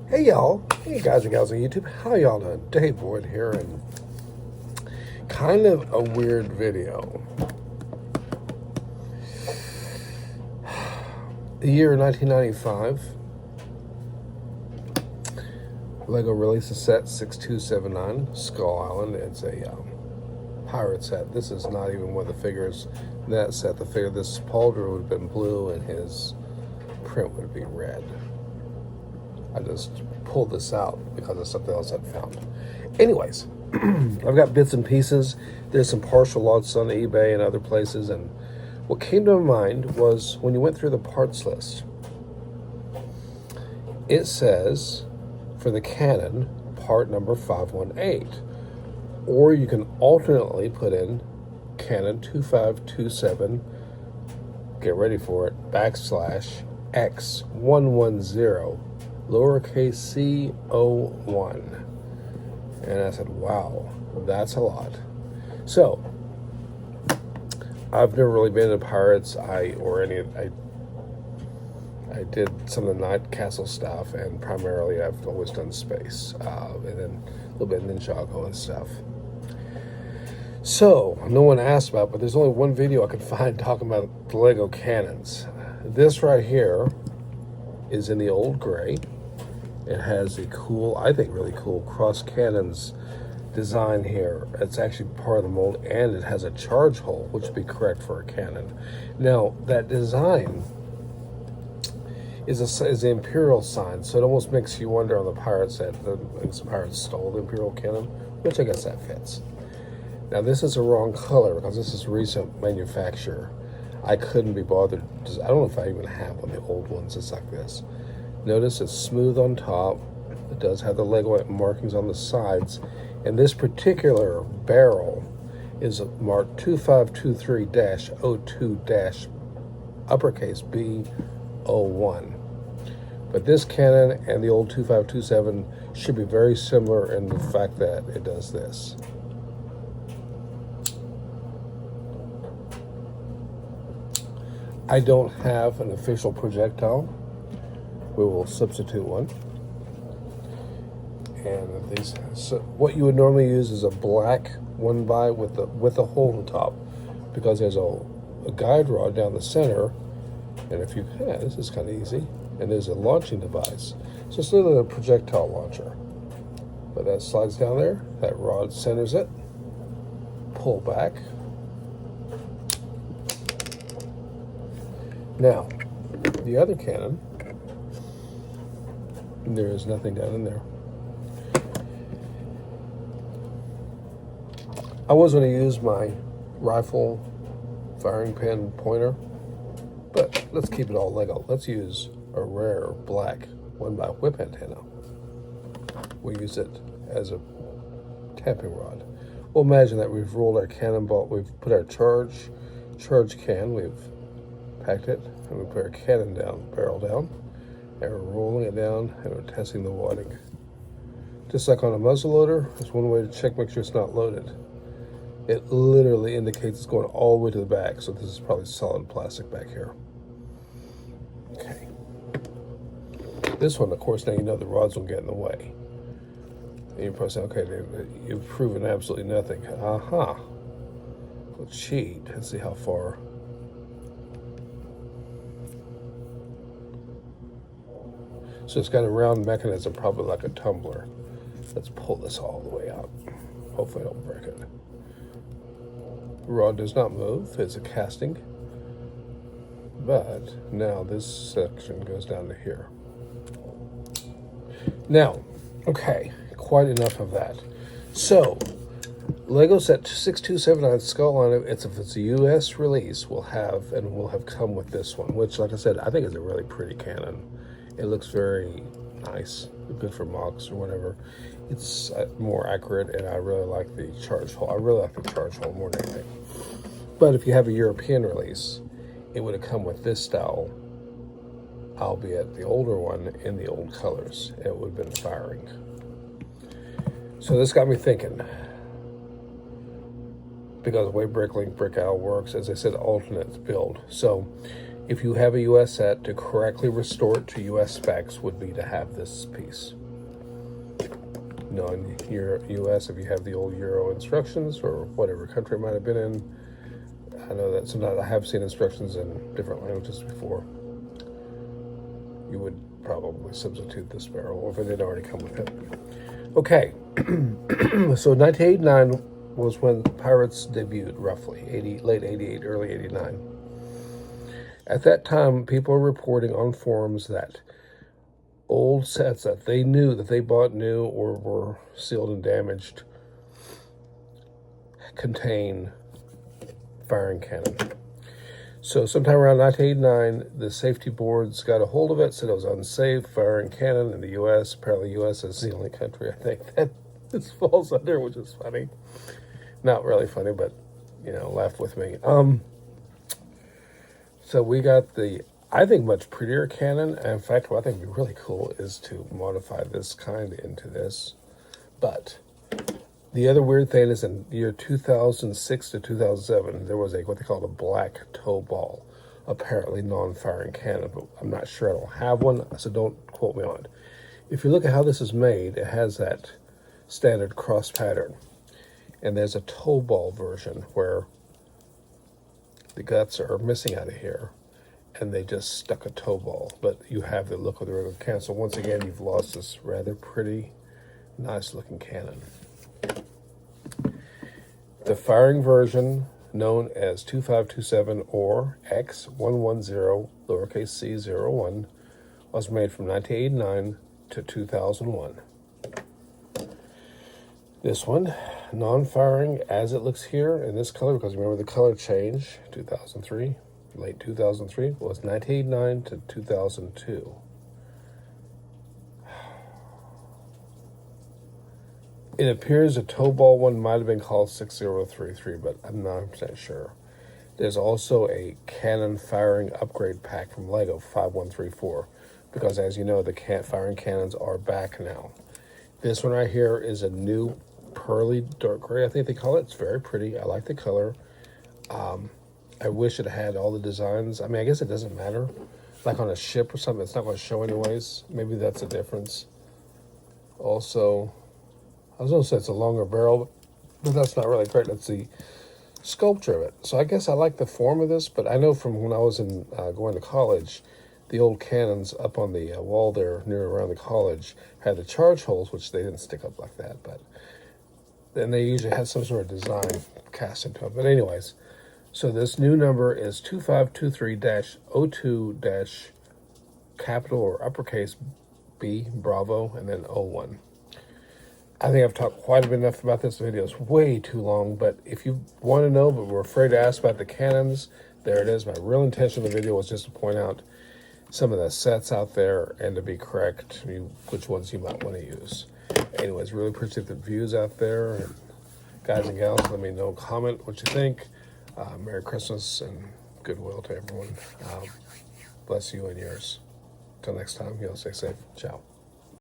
Hey y'all, hey guys and gals on YouTube, how y'all doing? Dave Boyd here, and kind of a weird video. The year 1995, Lego released a set 6279, Skull Island. It's a pirate set. This is not even one of the figures in that set. The figure, this pauldron would have been blue and his print would be red. I just pulled this out because of something else I'd found. Anyways, I've got bits and pieces. There's some partial lots on eBay and other places, and what came to my mind was when you went through the parts list, it says for the Canon, part number 518, or you can alternately put in Canon 2527, get ready for it, / X110, lowercase c01. And I said, wow, that's a lot. So I've never really been into pirates. I did some of the Night Castle stuff, and primarily I've always done space, and then a little bit of Ninjago and stuff. So no one asked about, but there's only one video I could find talking about the Lego cannons. This right here is in the old gray. It has a cool, I think really cool, cross cannons design here. It's actually part of the mold, and it has a charge hole, which would be correct for a cannon. Now, that design is the Imperial sign, so it almost makes you wonder on the pirates that the pirates stole the Imperial cannon, which I guess that fits. Now, this is the wrong color because this is recent manufacture. I couldn't be bothered. I don't know if I even have one of the old ones. It's like this. Notice it's smooth on top. It does have the Lego markings on the sides. And this particular barrel is marked 2523-02- B01. But this cannon and the old 2527 should be very similar in the fact that it does this. I don't have an official projectile. We will substitute one. And these, so what you would normally use is a black 1x with a hole in the top, because there's a guide rod down the center, and if you, this is kind of easy, and there's a launching device. So it's literally a projectile launcher. But that slides down there, that rod centers it, pull back. Now, the other cannon, there is nothing down in there. I was going to use my rifle firing pin pointer, but let's keep it all Lego. Let's use a rare black 1x whip antenna. We use it as a tapping rod. Well, imagine that we've rolled our cannonball, we've put our charge can, we've packed it, and we put our cannon down, barrel down, and we're rolling it down, and we're testing the wadding. Just like on a muzzleloader, there's one way to check, make sure it's not loaded. It literally indicates it's going all the way to the back, so this is probably solid plastic back here. Okay. This one, of course, now you know the rods will get in the way. And you're probably saying, okay, David, you've proven absolutely nothing. Aha. We'll cheat and see how far. So it's got a round mechanism, probably like a tumbler. Let's pull this all the way out. Hopefully I don't break it. The rod does not move, it's a casting. But now this section goes down to here. Now, okay, quite enough of that. So, Lego set 6279 Skull Island, if it's a US release, will have come with this one, which, like I said, I think is a really pretty cannon. It looks very nice, good for mocks or whatever. It's more accurate, and I really like the charge hole. I really like the charge hole more than anything. But if you have a European release, it would have come with this style, albeit the older one in the old colors. It would have been firing. So this got me thinking, because the way Brick Owl works, as I said, alternate build. So if you have a US set, to correctly restore it to US specs would be to have this piece. You know, in your US, if you have the old Euro instructions or whatever country it might have been in, I know that sometimes I have seen instructions in different languages before. You would probably substitute this barrel, or if it didn't already come with it. Okay, so 1989 was when Pirates debuted, roughly, late 88, early 89. At that time, people were reporting on forums that old sets that they knew, that they bought new or were sealed and damaged, contain firing cannon. So sometime around 1989, the safety boards got a hold of it, said it was unsafe, firing cannon in the U.S. Apparently the U.S. is the only country, I think, that this falls under, which is funny. Not really funny, but, you know, laugh with me. So we got the, I think, much prettier cannon. In fact, what I think would be really cool is to modify this kind into this. But the other weird thing is in the year 2006 to 2007, there was what they called a black toe ball, apparently non-firing cannon, but I'm not sure. I don't have one, so don't quote me on it. If you look at how this is made, it has that standard cross pattern. And there's a toe ball version where the guts are missing out of here, and they just stuck a toe ball, but you have the look of the regular cannon. So once again, you've lost this rather pretty, nice-looking cannon. The firing version, known as 2527 or X110 lowercase c01, was made from 1989 to 2001. This one, non-firing as it looks here in this color, because remember the color change, 2003, late 2003, was 1989 to 2002. It appears the toe ball one might have been called 6033, but I'm not 100% sure. There's also a cannon firing upgrade pack from Lego, 5134, because as you know, the firing cannons are back now. This one right here is a new pearly dark gray, I think they call it. It's very pretty. I like the color. I wish it had all the designs. I mean, I guess it doesn't matter. Like on a ship or something, it's not going to show anyways. Maybe that's a difference. Also, I was going to say it's a longer barrel, but that's not really great. That's the sculpture of it. So I guess I like the form of this, but I know from when I was in going to college, the old cannons up on the wall there near around the college had the charge holes, which they didn't stick up like that, but then they usually had some sort of design cast into it. But anyways, so this new number is 2523-02- capital or uppercase B, Bravo, and then 01. I think I've talked quite a bit enough about this. The video is way too long, but if you want to know but were afraid to ask about the cannons, there it is. My real intention of the video was just to point out some of the sets out there and to be correct which ones you might want to use. Anyways, really appreciate the views out there, and guys and gals, let me know, comment what you think. Merry Christmas and goodwill to everyone. Bless you and yours. Till next time, stay safe. Ciao.